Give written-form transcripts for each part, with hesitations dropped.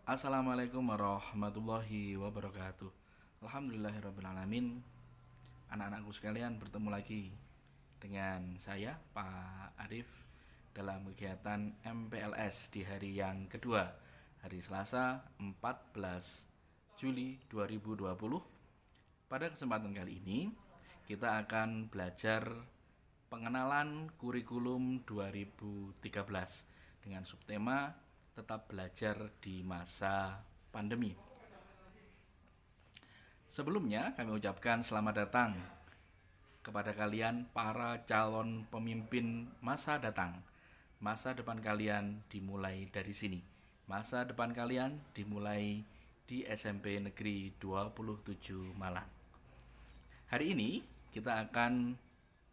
Assalamualaikum warahmatullahi wabarakatuh. Alhamdulillahirrabbilalamin. Anak-anakku sekalian, bertemu lagi dengan saya Pak Arif dalam kegiatan MPLS di hari yang kedua, hari Selasa 14 Juli 2020. Pada kesempatan kali ini kita akan belajar pengenalan kurikulum 2013 dengan subtema tetap belajar di masa pandemi. Sebelumnya kami ucapkan selamat datang kepada kalian para calon pemimpin masa datang. Masa depan kalian dimulai dari sini. Masa depan kalian dimulai di SMP Negeri 27 Malang. Hari ini kita akan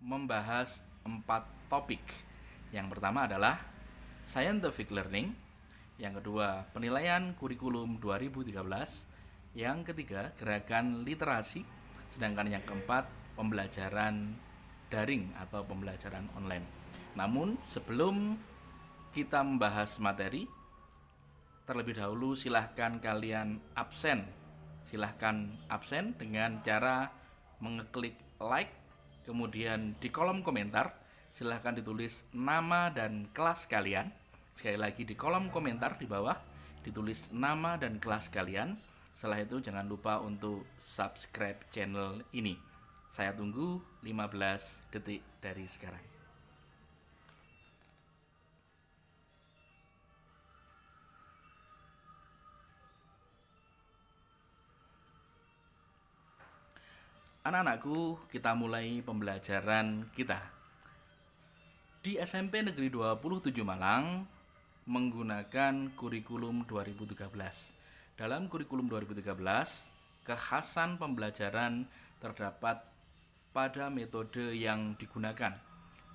membahas 4 topik. Yang pertama adalah scientific learning, yang kedua penilaian kurikulum 2013, yang ketiga gerakan literasi, sedangkan yang keempat pembelajaran daring atau pembelajaran online. Namun sebelum kita membahas materi, terlebih dahulu silahkan kalian absen. Silahkan absen dengan cara mengeklik like, kemudian di kolom komentar silahkan ditulis nama dan kelas kalian. Sekali lagi di kolom komentar di bawah ditulis nama dan kelas kalian. Setelah itu jangan lupa untuk subscribe channel ini. Saya tunggu 15 detik dari sekarang. Anak-anakku, kita mulai pembelajaran kita. Di SMP Negeri 27 Malang menggunakan kurikulum 2013. Dalam kurikulum 2013, kekhasan pembelajaran terdapat pada metode yang digunakan.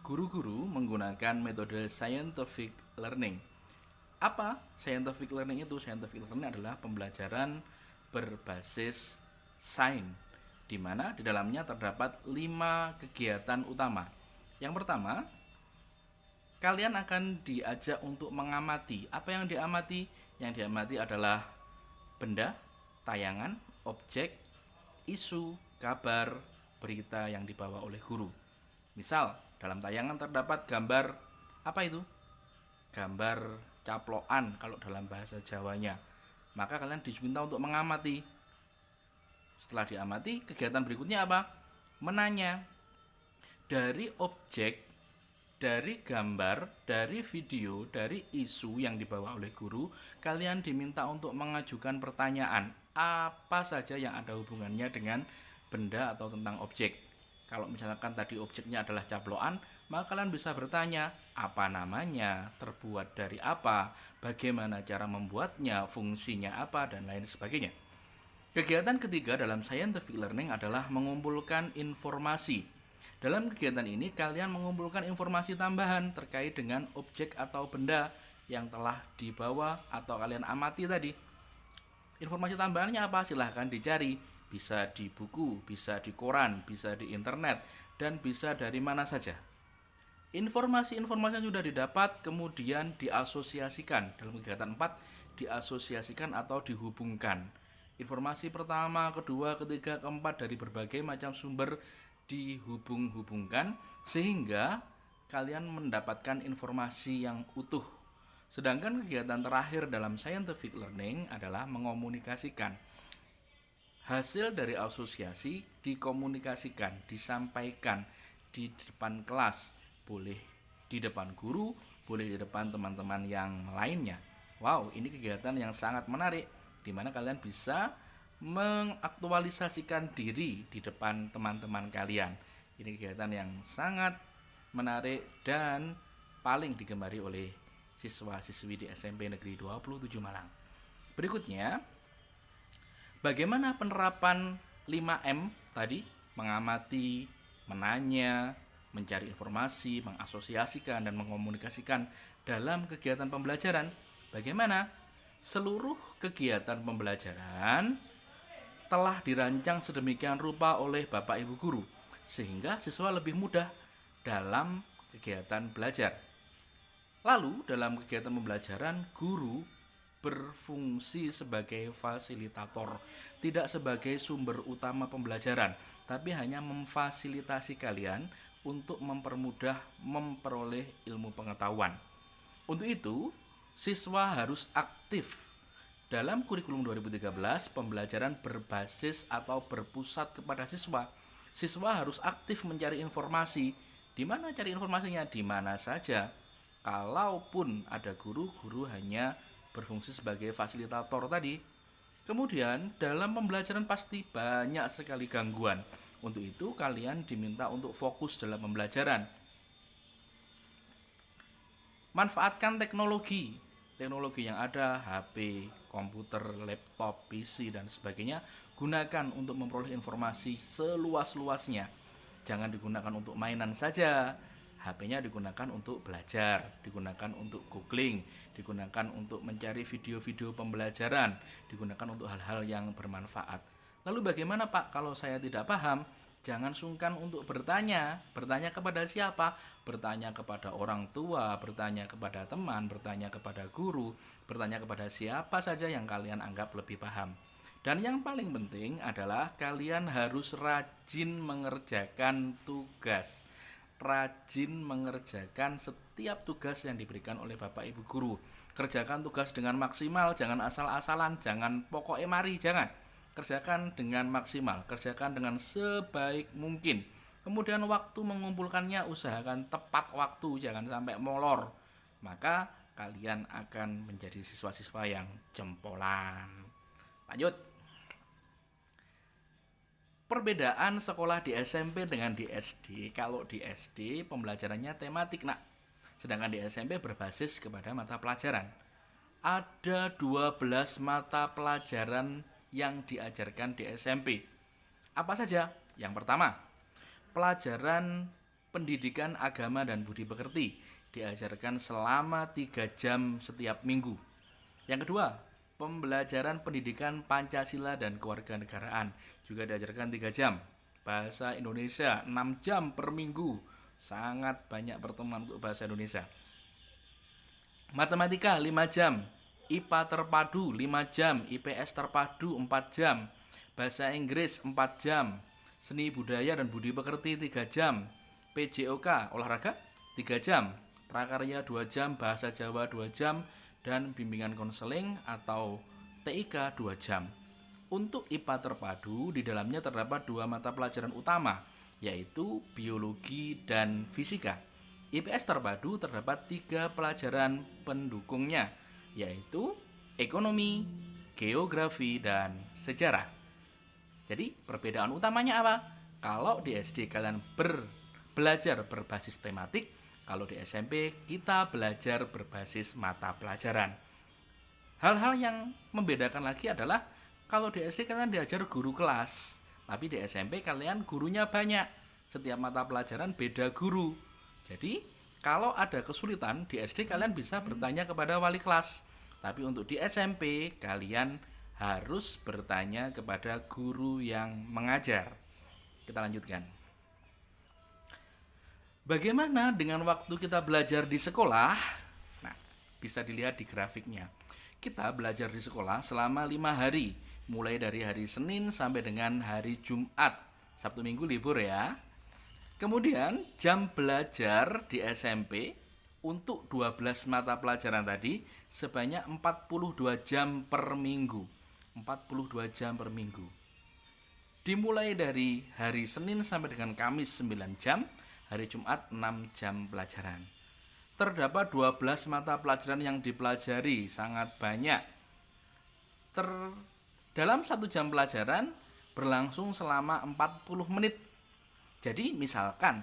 Guru-guru menggunakan metode scientific learning. Apa scientific learning itu? Scientific learning adalah pembelajaran berbasis sains, di mana di dalamnya terdapat 5 kegiatan utama. Yang pertama, kalian akan diajak untuk mengamati. Apa yang diamati? Yang diamati adalah benda, tayangan, objek, isu, kabar, berita yang dibawa oleh guru. Misal, dalam tayangan terdapat gambar, apa itu? Gambar caplokan kalau dalam bahasa Jawanya. Maka kalian diminta untuk mengamati. Setelah diamati, kegiatan berikutnya apa? Menanya. Dari objek, dari gambar, dari video, dari isu yang dibawa oleh guru, kalian diminta untuk mengajukan pertanyaan apa saja yang ada hubungannya dengan benda atau tentang objek. Kalau misalkan tadi objeknya adalah caplokan, maka kalian bisa bertanya apa namanya, terbuat dari apa, bagaimana cara membuatnya, fungsinya apa, dan lain sebagainya. Kegiatan ketiga dalam scientific learning adalah mengumpulkan informasi. Dalam kegiatan ini kalian mengumpulkan informasi tambahan terkait dengan objek atau benda yang telah dibawa atau kalian amati tadi. Informasi tambahannya apa? Silahkan dicari. Bisa di buku, bisa di koran, bisa di internet, dan bisa dari mana saja. Informasi-informasi yang sudah didapat kemudian diasosiasikan. Dalam kegiatan 4, diasosiasikan atau dihubungkan. Informasi pertama, kedua, ketiga, keempat dari berbagai macam sumber dihubung-hubungkan sehingga kalian mendapatkan informasi yang utuh. Sedangkan kegiatan terakhir dalam scientific learning adalah mengomunikasikan. Hasil dari asosiasi dikomunikasikan, disampaikan di depan kelas, boleh di depan guru, boleh di depan teman-teman yang lainnya. Wow, ini kegiatan yang sangat menarik di mana kalian bisa mengaktualisasikan diri di depan teman-teman kalian. Ini kegiatan yang sangat menarik dan paling digemari oleh siswa-siswi di SMP Negeri 27 Malang. Berikutnya, bagaimana penerapan 5M tadi? Mengamati, menanya, mencari informasi, mengasosiasikan, dan mengomunikasikan dalam kegiatan pembelajaran. Bagaimana? Seluruh kegiatan pembelajaran telah dirancang sedemikian rupa oleh Bapak Ibu guru sehingga siswa lebih mudah dalam kegiatan belajar. Lalu dalam kegiatan pembelajaran, guru berfungsi sebagai fasilitator, tidak sebagai sumber utama pembelajaran, tapi hanya memfasilitasi kalian untuk mempermudah memperoleh ilmu pengetahuan. Untuk itu, siswa harus aktif. Dalam kurikulum 2013, pembelajaran berbasis atau berpusat kepada siswa. Siswa harus aktif mencari informasi. Di mana cari informasinya? Di mana saja. Kalaupun ada guru, guru hanya berfungsi sebagai fasilitator tadi. Kemudian, dalam pembelajaran pasti banyak sekali gangguan. Untuk itu, kalian diminta untuk fokus dalam pembelajaran. Manfaatkan teknologi yang ada, HP, komputer, laptop, PC, dan sebagainya. Gunakan untuk memperoleh informasi seluas-luasnya. Jangan digunakan untuk mainan saja. HP-nya digunakan untuk belajar, digunakan untuk googling, digunakan untuk mencari video-video pembelajaran, digunakan untuk hal-hal yang bermanfaat. Lalu bagaimana Pak kalau saya tidak paham? Jangan sungkan untuk bertanya. Bertanya kepada siapa? Bertanya kepada orang tua, bertanya kepada teman, bertanya kepada guru, bertanya kepada siapa saja yang kalian anggap lebih paham. Dan yang paling penting adalah kalian harus rajin mengerjakan tugas. Rajin mengerjakan setiap tugas yang diberikan oleh Bapak Ibu guru. Kerjakan tugas dengan maksimal, jangan asal-asalan, jangan pokoknya mari, jangan. Kerjakan dengan maksimal, kerjakan dengan sebaik mungkin. Kemudian waktu mengumpulkannya usahakan tepat waktu, jangan sampai molor. Maka kalian akan menjadi siswa-siswa yang jempolan. Lanjut. Perbedaan sekolah di SMP dengan di SD. Kalau di SD pembelajarannya tematik, nak. Sedangkan di SMP berbasis kepada mata pelajaran. Ada 12 mata pelajaran yang diajarkan di SMP. Apa saja? Yang pertama, pelajaran pendidikan agama dan budi pekerti diajarkan selama 3 jam setiap minggu. Yang kedua, pembelajaran pendidikan Pancasila dan kewarganegaraan juga diajarkan 3 jam. Bahasa Indonesia 6 jam per minggu. Sangat banyak pertemuan untuk bahasa Indonesia. Matematika 5 jam. IPA terpadu 5 jam, IPS terpadu 4 jam, bahasa Inggris 4 jam, seni budaya dan budi pekerti 3 jam, PJOK olahraga 3 jam, prakarya 2 jam, bahasa Jawa 2 jam, dan bimbingan konseling atau TIK 2 jam. Untuk IPA terpadu, di dalamnya terdapat 2 mata pelajaran utama, yaitu biologi dan fisika. IPS terpadu terdapat 3 pelajaran pendukungnya, yaitu ekonomi, geografi, dan sejarah. Jadi perbedaan utamanya apa? Kalau di SD kalian belajar berbasis tematik, kalau di SMP kita belajar berbasis mata pelajaran. Hal-hal yang membedakan lagi adalah kalau di SD kalian diajar guru kelas, tapi di SMP kalian gurunya banyak. Setiap mata pelajaran beda guru. Jadi kalau ada kesulitan di SD kalian bisa bertanya kepada wali kelas. Tapi untuk di SMP kalian harus bertanya kepada guru yang mengajar. Kita lanjutkan. Bagaimana dengan waktu kita belajar di sekolah? Nah, bisa dilihat di grafiknya. Kita belajar di sekolah selama 5 hari, mulai dari hari Senin sampai dengan hari Jumat. Sabtu Minggu libur ya. Kemudian jam belajar di SMP untuk 12 mata pelajaran tadi sebanyak 42 jam per minggu. 42 jam per minggu. Dimulai dari hari Senin sampai dengan Kamis 9 jam, hari Jumat 6 jam pelajaran. Terdapat 12 mata pelajaran yang dipelajari, sangat banyak. Dalam 1 jam pelajaran berlangsung selama 40 menit. Jadi misalkan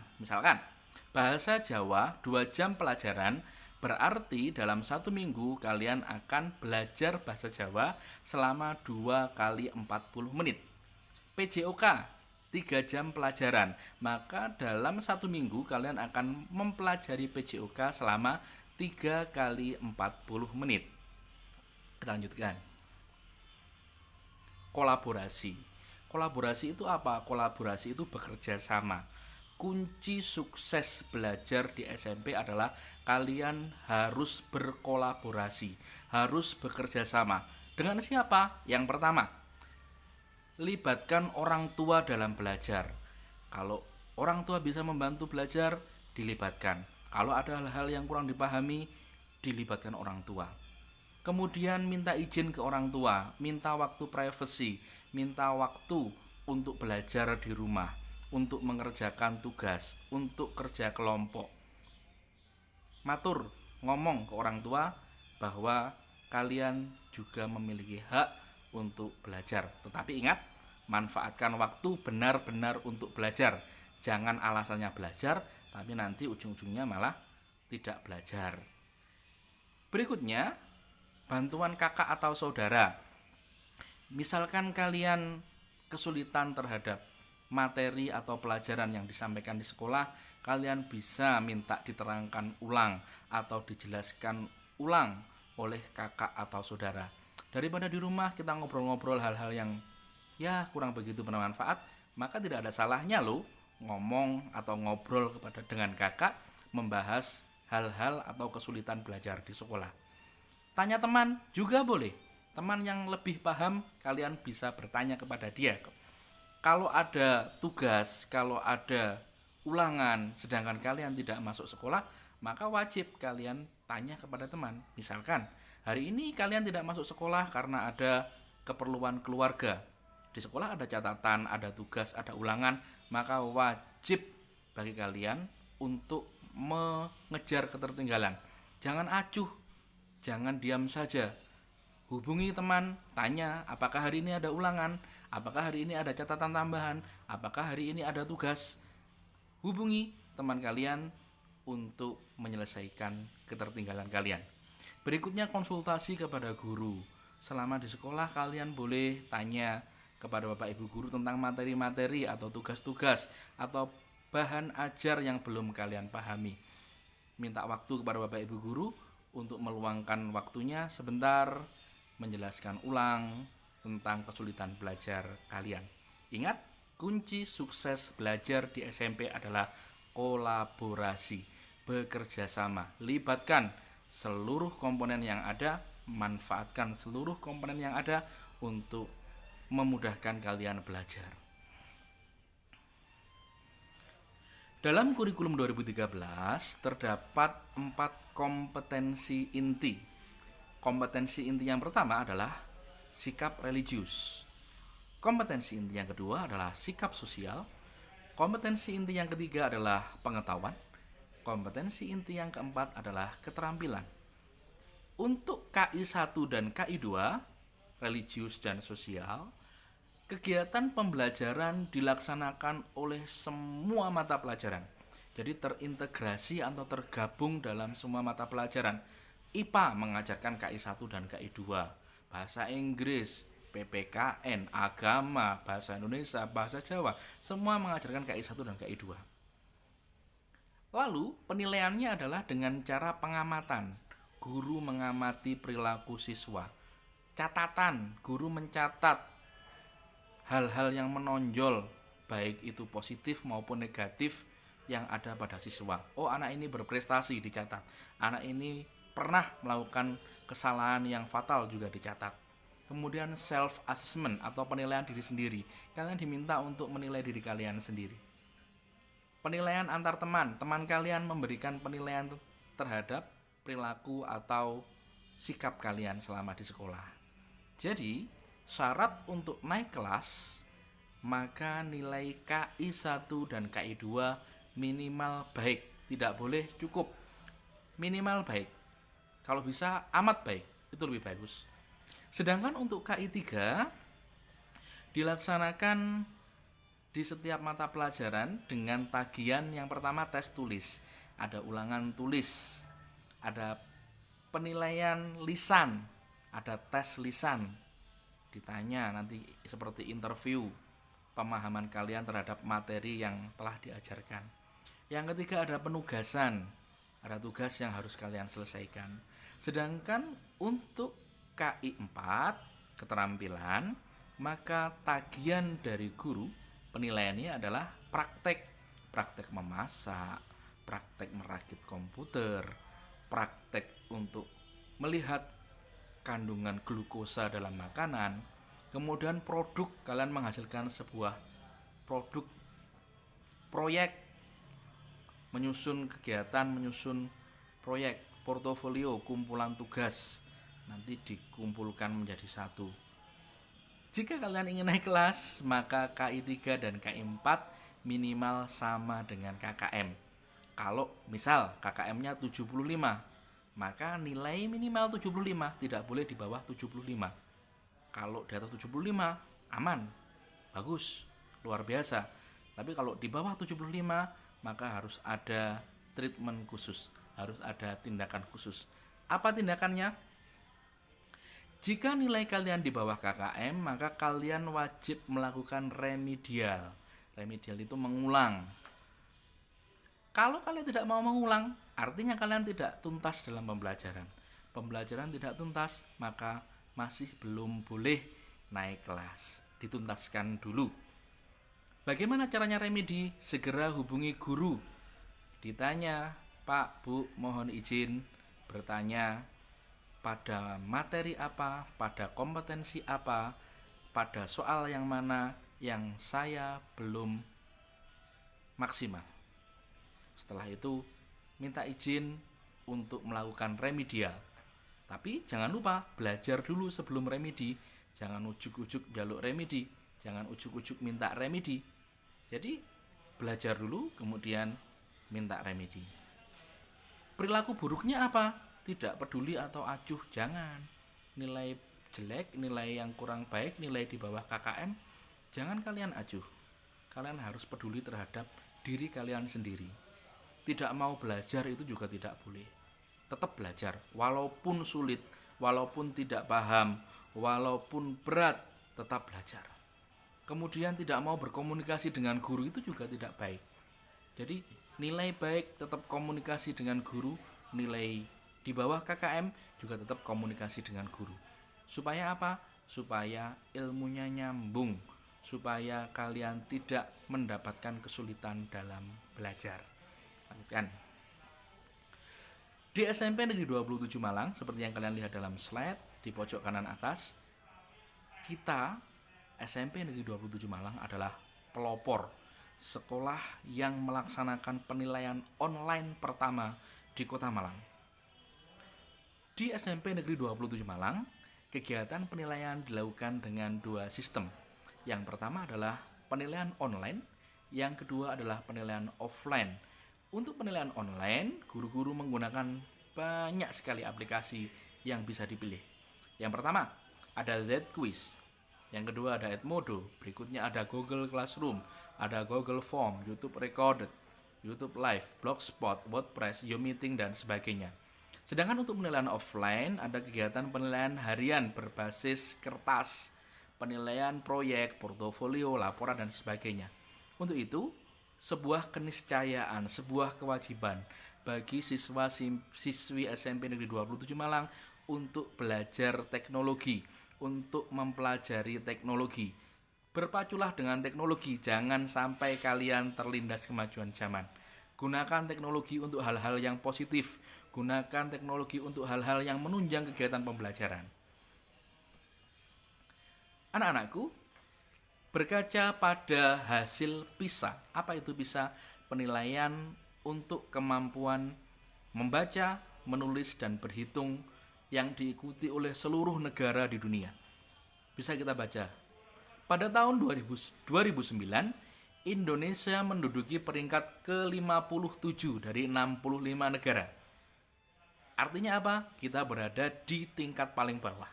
bahasa Jawa 2 jam pelajaran, berarti dalam 1 minggu kalian akan belajar bahasa Jawa selama 2 kali 40 menit. PJOK 3 jam pelajaran, maka dalam 1 minggu kalian akan mempelajari PJOK selama 3 kali 40 menit. Kita lanjutkan. Kolaborasi itu apa? Kolaborasi itu bekerja sama. kunci sukses belajar di SMP adalah kalian harus berkolaborasi, harus bekerja sama. Dengan siapa? Yang pertama, libatkan orang tua dalam belajar. Kalau orang tua bisa membantu belajar, dilibatkan. Kalau ada hal-hal yang kurang dipahami, dilibatkan orang tua. Kemudian minta izin ke orang tua, minta waktu privacy, minta waktu untuk belajar di rumah, untuk mengerjakan tugas, untuk kerja kelompok. Matur, ngomong ke orang tua bahwa kalian juga memiliki hak untuk belajar. Tetapi ingat, manfaatkan waktu benar-benar untuk belajar. Jangan alasannya belajar, tapi nanti ujung-ujungnya malah tidak belajar. Berikutnya, bantuan kakak atau saudara. Misalkan kalian kesulitan terhadap materi atau pelajaran yang disampaikan di sekolah, kalian bisa minta diterangkan ulang atau dijelaskan ulang oleh kakak atau saudara. Daripada di rumah kita ngobrol-ngobrol hal-hal yang ya kurang begitu bermanfaat, maka tidak ada salahnya loh ngomong atau ngobrol dengan kakak, membahas hal-hal atau kesulitan belajar di sekolah. Tanya teman juga boleh. Teman yang lebih paham, kalian bisa bertanya kepada dia. Kalau ada tugas, kalau ada ulangan, sedangkan kalian tidak masuk sekolah, maka wajib kalian tanya kepada teman. Misalkan, hari ini kalian tidak masuk sekolah karena ada keperluan keluarga. Di sekolah ada catatan, ada tugas, ada ulangan, maka wajib bagi kalian untuk mengejar ketertinggalan. Jangan acuh, jangan diam saja. Hubungi teman, tanya apakah hari ini ada ulangan, apakah hari ini ada catatan tambahan, apakah hari ini ada tugas. Hubungi teman kalian untuk menyelesaikan ketertinggalan kalian. Berikutnya, konsultasi kepada guru. Selama di sekolah kalian boleh tanya kepada Bapak Ibu guru tentang materi-materi atau tugas-tugas atau bahan ajar yang belum kalian pahami. Minta waktu kepada Bapak Ibu guru untuk meluangkan waktunya sebentar menjelaskan ulang tentang kesulitan belajar kalian. Ingat, kunci sukses belajar di SMP adalah kolaborasi, bekerja sama, libatkan seluruh komponen yang ada, manfaatkan seluruh komponen yang ada untuk memudahkan kalian belajar. Dalam kurikulum 2013 terdapat 4 kompetensi inti. Kompetensi inti yang pertama adalah sikap religius. Kompetensi inti yang kedua adalah sikap sosial. Kompetensi inti yang ketiga adalah pengetahuan. Kompetensi inti yang keempat adalah keterampilan. Untuk KI 1 dan KI 2, religius dan sosial, kegiatan pembelajaran dilaksanakan oleh semua mata pelajaran. Jadi terintegrasi atau tergabung dalam semua mata pelajaran. IPA mengajarkan KI 1 dan KI 2, bahasa Inggris, PPKN, agama, bahasa Indonesia, bahasa Jawa, semua mengajarkan KI 1 dan KI 2. Lalu penilaiannya adalah dengan cara pengamatan. Guru mengamati perilaku siswa. Catatan, guru mencatat hal-hal yang menonjol, baik itu positif maupun negatif yang ada pada siswa. Oh, anak ini berprestasi, dicatat. Anak ini pernah melakukan kesalahan yang fatal, juga dicatat. Kemudian self assessment atau penilaian diri sendiri. Kalian diminta untuk menilai diri kalian sendiri. Penilaian antar teman. Teman kalian memberikan penilaian terhadap perilaku atau sikap kalian selama di sekolah. Jadi, syarat untuk naik kelas, maka nilai KI 1 dan KI 2 minimal baik, tidak boleh cukup, minimal baik. Kalau bisa amat baik, itu lebih bagus. Sedangkan untuk KI 3 dilaksanakan di setiap mata pelajaran dengan tagihan yang pertama tes tulis, ada ulangan tulis, ada penilaian lisan, ada tes lisan. Ditanya nanti seperti interview pemahaman kalian terhadap materi yang telah diajarkan. Yang ketiga ada penugasan, ada tugas yang harus kalian selesaikan. Sedangkan untuk KI 4 keterampilan, maka tagihan dari guru penilaiannya adalah praktek. praktek memasak, praktek merakit komputer, praktek untuk melihat kandungan glukosa dalam makanan, kemudian produk, kalian menghasilkan sebuah produk, proyek, menyusun kegiatan, menyusun proyek, portofolio, kumpulan tugas, nanti dikumpulkan menjadi satu. Jika kalian ingin naik kelas, maka KI 3 dan KI 4 minimal sama dengan KKM. Kalau misal KKM-nya 75, maka nilai minimal 75, tidak boleh di bawah 75. Kalau di atas 75, aman, bagus, luar biasa. Tapi kalau di bawah 75, maka harus ada treatment khusus, harus ada tindakan khusus. Apa tindakannya? Jika nilai kalian di bawah KKM, maka kalian wajib melakukan remedial. Remedial itu mengulang. Kalau kalian tidak mau mengulang, artinya kalian tidak tuntas dalam pembelajaran. Pembelajaran tidak tuntas, maka masih belum boleh naik kelas. Dituntaskan dulu. Bagaimana caranya remedi? Segera hubungi guru. Ditanya, Pak, Bu, mohon izin bertanya pada materi apa, pada kompetensi apa, pada soal yang mana yang saya belum maksimal. Setelah itu minta izin untuk melakukan remedial. Tapi jangan lupa belajar dulu sebelum remedi. Jangan ujuk-ujuk jaluk remedi, jangan ujuk-ujuk minta remedi. Jadi belajar dulu kemudian minta remedi. Perilaku buruknya apa? Tidak peduli atau acuh, jangan. Nilai jelek, nilai yang kurang baik, nilai di bawah KKM, jangan kalian acuh. Kalian harus peduli terhadap diri kalian sendiri. Tidak mau belajar itu juga tidak boleh. Tetap belajar, walaupun sulit, walaupun tidak paham, walaupun berat, tetap belajar. Kemudian tidak mau berkomunikasi dengan guru itu juga tidak baik. Jadi nilai baik tetap komunikasi dengan guru, nilai di bawah KKM juga tetap komunikasi dengan guru. Supaya apa? Supaya ilmunya nyambung, supaya kalian tidak mendapatkan kesulitan dalam belajar. Lanjutkan. Di SMP Negeri 27 Malang, seperti yang kalian lihat dalam slide di pojok kanan atas, kita SMP Negeri 27 Malang adalah pelopor sekolah yang melaksanakan penilaian online pertama di Kota Malang. Di SMP Negeri 27 Malang, kegiatan penilaian dilakukan dengan dua sistem. Yang pertama adalah penilaian online, yang kedua adalah penilaian offline. Untuk penilaian online, guru-guru menggunakan banyak sekali aplikasi yang bisa dipilih. Yang pertama, ada Z-Quiz. Yang kedua ada Edmodo, berikutnya ada Google Classroom, ada Google Form, YouTube Recorded, YouTube Live, Blogspot, WordPress, YouMeeting, dan sebagainya. Sedangkan untuk penilaian offline ada kegiatan penilaian harian berbasis kertas, penilaian proyek, portofolio, laporan, dan sebagainya. Untuk itu, sebuah keniscayaan, sebuah kewajiban bagi siswa-siswi SMP Negeri 27 Malang untuk belajar teknologi, untuk mempelajari teknologi. Berpaculah dengan teknologi, jangan sampai kalian terlindas kemajuan zaman. Gunakan teknologi untuk hal-hal yang positif, gunakan teknologi untuk hal-hal yang menunjang kegiatan pembelajaran. Anak-anakku, berkaca pada hasil PISA. Apa itu PISA? Penilaian untuk kemampuan membaca, menulis, dan berhitung yang diikuti oleh seluruh negara di dunia. Bisa kita baca. Pada tahun 2009, Indonesia menduduki peringkat ke-57 dari 65 negara. Artinya apa? Kita berada di tingkat paling bawah.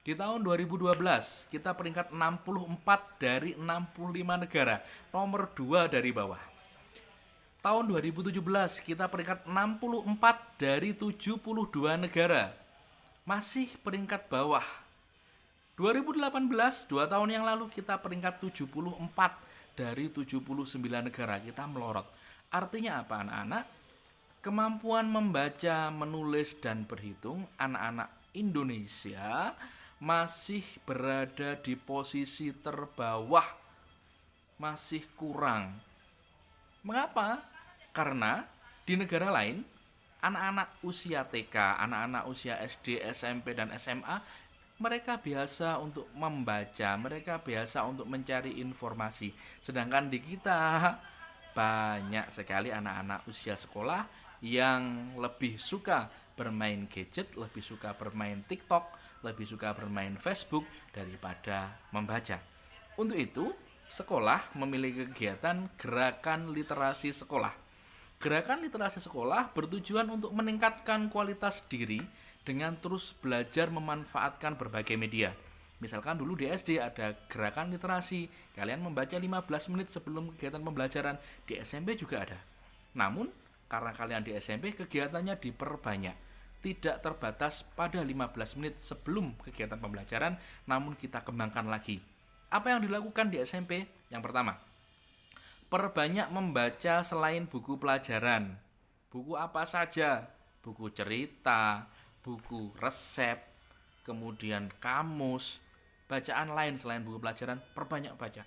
Di tahun 2012, kita peringkat 64 dari 65 negara, nomor 2 dari bawah. Tahun 2017, kita peringkat 64 dari 72 negara, masih peringkat bawah. 2018, 2 tahun yang lalu, kita peringkat 74 dari 79 negara, kita melorot. Artinya apa anak-anak? Kemampuan membaca, menulis, dan berhitung anak-anak Indonesia masih berada di posisi terbawah, masih kurang. Mengapa? Karena di negara lain, anak-anak usia TK, anak-anak usia SD, SMP, dan SMA, mereka biasa untuk membaca, mereka biasa untuk mencari informasi. Sedangkan di kita, banyak sekali anak-anak usia sekolah yang lebih suka bermain gadget, lebih suka bermain TikTok, lebih suka bermain Facebook daripada membaca. Untuk itu, sekolah memiliki kegiatan gerakan literasi sekolah. Gerakan literasi sekolah bertujuan untuk meningkatkan kualitas diri dengan terus belajar memanfaatkan berbagai media. Misalkan dulu di SD ada gerakan literasi, kalian membaca 15 menit sebelum kegiatan pembelajaran. Di SMP juga ada. Namun, karena kalian di SMP kegiatannya diperbanyak. Tidak terbatas pada 15 menit sebelum kegiatan pembelajaran, namun kita kembangkan lagi. Apa yang dilakukan di SMP? Yang pertama, perbanyak membaca selain buku pelajaran. Buku apa saja? Buku cerita, buku resep, kemudian kamus, bacaan lain selain buku pelajaran, perbanyak baca.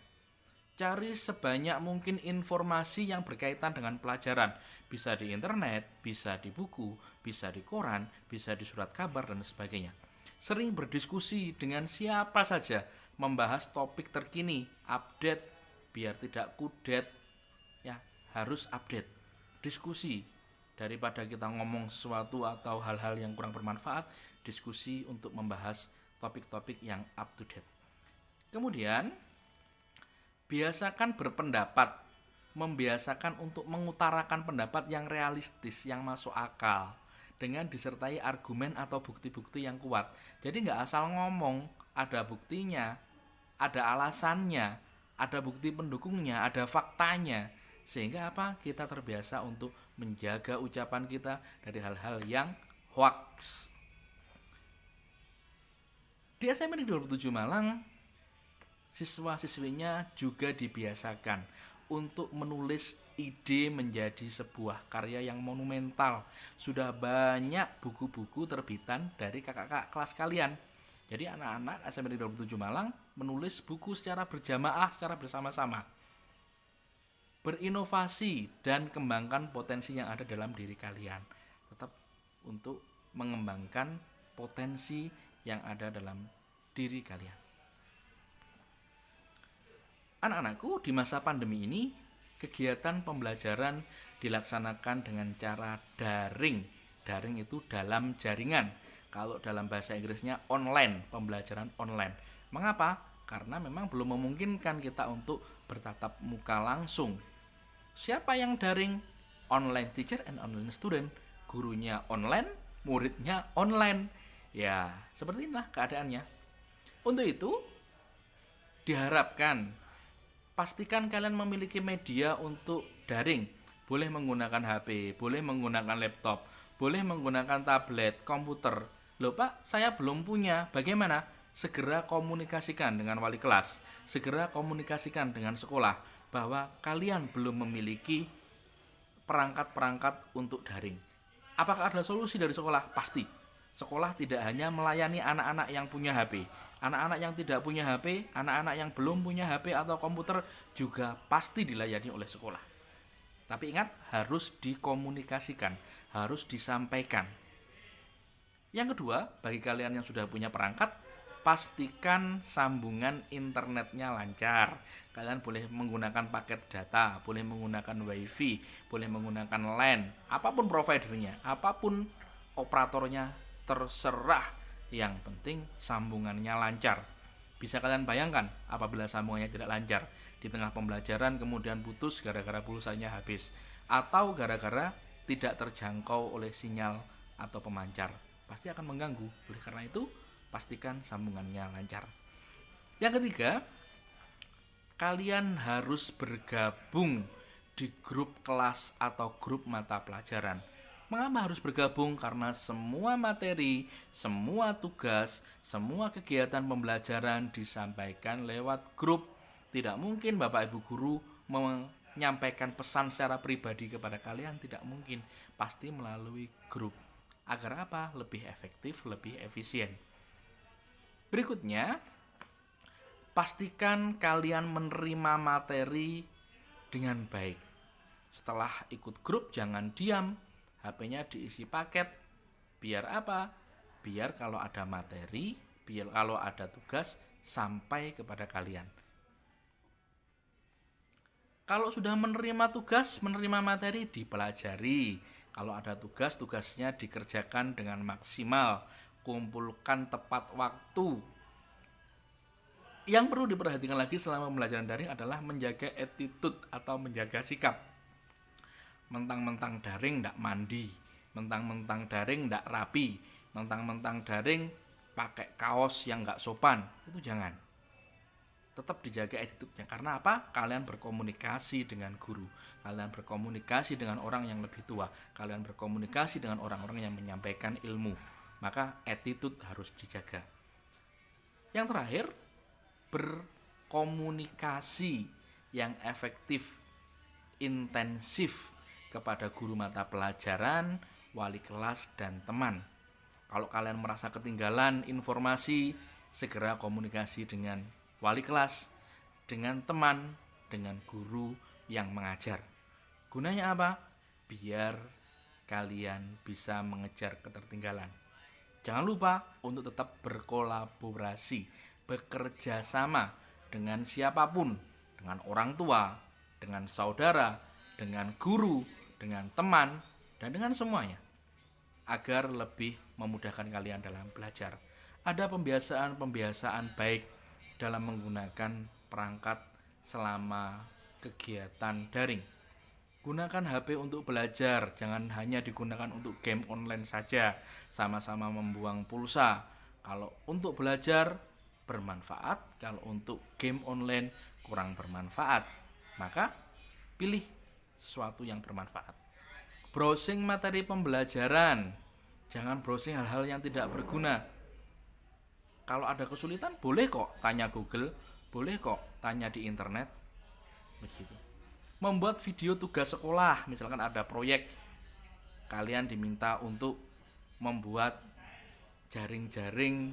Cari sebanyak mungkin informasi yang berkaitan dengan pelajaran. Bisa di internet, bisa di buku, bisa di koran, bisa di surat kabar, dan sebagainya. Sering berdiskusi dengan siapa saja, membahas topik terkini, update, biar tidak kudet, ya harus update. Diskusi, daripada kita ngomong sesuatu atau hal-hal yang kurang bermanfaat, diskusi untuk membahas topik-topik yang up to date. Kemudian, biasakan berpendapat, membiasakan untuk mengutarakan pendapat yang realistis, yang masuk akal, dengan disertai argumen atau bukti-bukti yang kuat. Jadi nggak asal ngomong, ada buktinya, ada alasannya, ada bukti pendukungnya, ada faktanya. Sehingga apa? Kita terbiasa untuk menjaga ucapan kita dari hal-hal yang hoax. Di SMP Negeri 27 Malang, siswa-siswinya juga dibiasakan untuk menulis ide menjadi sebuah karya yang monumental. Sudah banyak buku-buku terbitan dari kakak-kakak kelas kalian. Jadi anak-anak SMP Negeri 27 Malang menulis buku secara berjamaah, secara bersama-sama. Berinovasi dan kembangkan potensi yang ada dalam diri kalian. Tetap untuk mengembangkan potensi yang ada dalam diri kalian. Anak-anakku, di masa pandemi ini, kegiatan pembelajaran dilaksanakan dengan cara daring. Daring itu dalam jaringan. Kalau dalam bahasa Inggrisnya online, pembelajaran online. Mengapa? Karena memang belum memungkinkan kita untuk bertatap muka langsung. Siapa yang daring? Online teacher and online student. Gurunya online, muridnya online. Ya, seperti inilah keadaannya. Untuk itu, diharapkan pastikan kalian memiliki media untuk daring. Boleh menggunakan HP, boleh menggunakan laptop, boleh menggunakan tablet, komputer. Loh Pak, saya belum punya. Bagaimana? Segera komunikasikan dengan wali kelas. Segera komunikasikan dengan sekolah bahwa kalian belum memiliki perangkat-perangkat untuk daring. Apakah ada solusi dari sekolah? Pasti. Sekolah tidak hanya melayani anak-anak yang punya HP. Anak-anak yang tidak punya HP, anak-anak yang belum punya HP atau komputer juga pasti dilayani oleh sekolah. Tapi ingat, harus dikomunikasikan, harus disampaikan. Yang kedua, bagi kalian yang sudah punya perangkat, pastikan sambungan internetnya lancar. Kalian boleh menggunakan paket data, boleh menggunakan wifi, boleh menggunakan LAN, apapun providernya, apapun operatornya, terserah. Yang penting sambungannya lancar. Bisa kalian bayangkan apabila sambungannya tidak lancar, di tengah pembelajaran kemudian putus gara-gara pulsanya habis, atau gara-gara tidak terjangkau oleh sinyal atau pemancar, pasti akan mengganggu. Oleh karena itu, pastikan sambungannya lancar. Yang ketiga, kalian harus bergabung di grup kelas atau grup mata pelajaran. Mengapa harus bergabung? Karena semua materi, semua tugas, semua kegiatan pembelajaran disampaikan lewat grup. Tidak mungkin Bapak Ibu Guru menyampaikan pesan secara pribadi kepada kalian, tidak mungkin. Pasti melalui grup. Agar apa? Lebih efektif, lebih efisien. Berikutnya, pastikan kalian menerima materi dengan baik. Setelah ikut grup jangan diam, HP-nya diisi paket. Biar apa? Biar kalau ada materi, biar kalau ada tugas sampai kepada kalian. Kalau sudah menerima tugas, menerima materi, dipelajari. Kalau ada tugas, tugasnya dikerjakan dengan maksimal. Kumpulkan tepat waktu. Yang perlu diperhatikan lagi selama pembelajaran daring adalah menjaga attitude atau menjaga sikap. Mentang-mentang daring ndak mandi, mentang-mentang daring ndak rapi, mentang-mentang daring pakai kaos yang nggak sopan, itu jangan. Tetap dijaga attitude-nya. Karena apa? Kalian berkomunikasi dengan guru, kalian berkomunikasi dengan orang yang lebih tua, kalian berkomunikasi dengan orang-orang yang menyampaikan ilmu. Maka attitude harus dijaga. Yang terakhir, berkomunikasi yang efektif, intensif kepada guru mata pelajaran, wali kelas, dan teman. Kalau kalian merasa ketinggalan informasi, segera komunikasi dengan wali kelas, dengan teman, dengan guru yang mengajar. Gunanya apa? Biar kalian bisa mengejar ketertinggalan. Jangan lupa untuk tetap berkolaborasi, bekerja sama dengan siapapun, dengan orang tua, dengan saudara, dengan guru, dengan teman, dan dengan semuanya, agar lebih memudahkan kalian dalam belajar. Ada pembiasaan baik dalam menggunakan perangkat selama kegiatan daring. Gunakan HP untuk belajar, jangan hanya digunakan untuk game online saja, sama-sama membuang pulsa. Kalau untuk belajar bermanfaat, kalau untuk game online kurang bermanfaat, maka pilih sesuatu yang bermanfaat. Browsing materi pembelajaran, jangan browsing hal-hal yang tidak berguna. Kalau ada kesulitan, boleh kok tanya Google, boleh kok tanya di internet, begitu. Membuat video tugas sekolah, misalkan ada proyek, kalian diminta untuk membuat jaring-jaring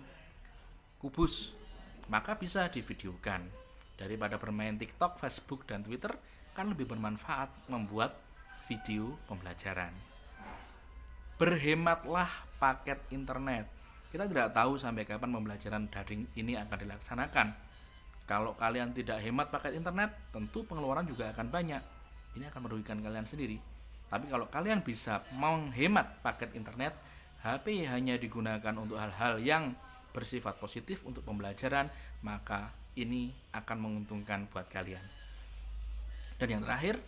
kubus, maka bisa divideokan. Daripada bermain TikTok, Facebook, dan Twitter, kan lebih bermanfaat membuat video pembelajaran. Berhematlah paket internet. Kita tidak tahu sampai kapan pembelajaran daring ini akan dilaksanakan. Kalau kalian tidak hemat paket internet, tentu pengeluaran juga akan banyak. Ini akan merugikan kalian sendiri. Tapi kalau kalian bisa menghemat paket internet, HP hanya digunakan untuk hal-hal yang bersifat positif untuk pembelajaran, maka ini akan menguntungkan buat kalian. Dan yang terakhir,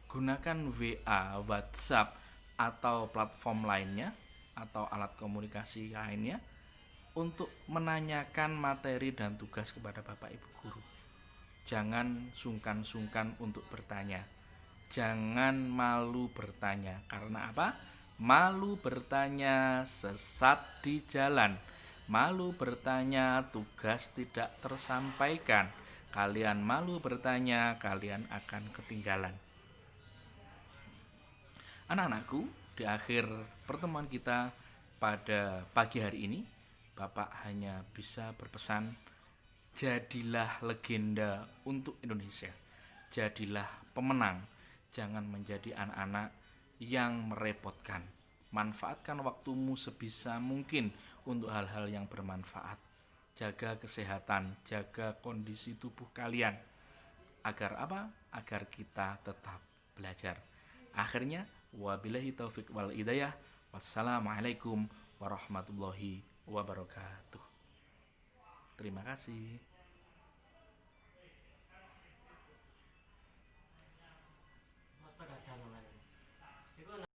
gunakan WA, WhatsApp, atau platform lainnya, atau alat komunikasi lainnya untuk menanyakan materi dan tugas kepada Bapak Ibu guru. Jangan sungkan-sungkan untuk bertanya. Jangan malu bertanya. Karena apa? Malu bertanya sesat di jalan. Malu bertanya tugas tidak tersampaikan. Kalian malu bertanya, kalian akan ketinggalan. Anak-anakku, di akhir pertemuan kita pada pagi hari ini, Bapak hanya bisa berpesan, jadilah legenda untuk Indonesia. Jadilah pemenang. Jangan menjadi anak-anak yang merepotkan. Manfaatkan waktumu sebisa mungkin untuk hal-hal yang bermanfaat. Jaga kesehatan, jaga kondisi tubuh kalian. Agar apa? Agar kita tetap belajar. Akhirnya, wabillahi taufik wal hidayah. Wassalamualaikum warahmatullahi wabarakatuh. Terima kasih.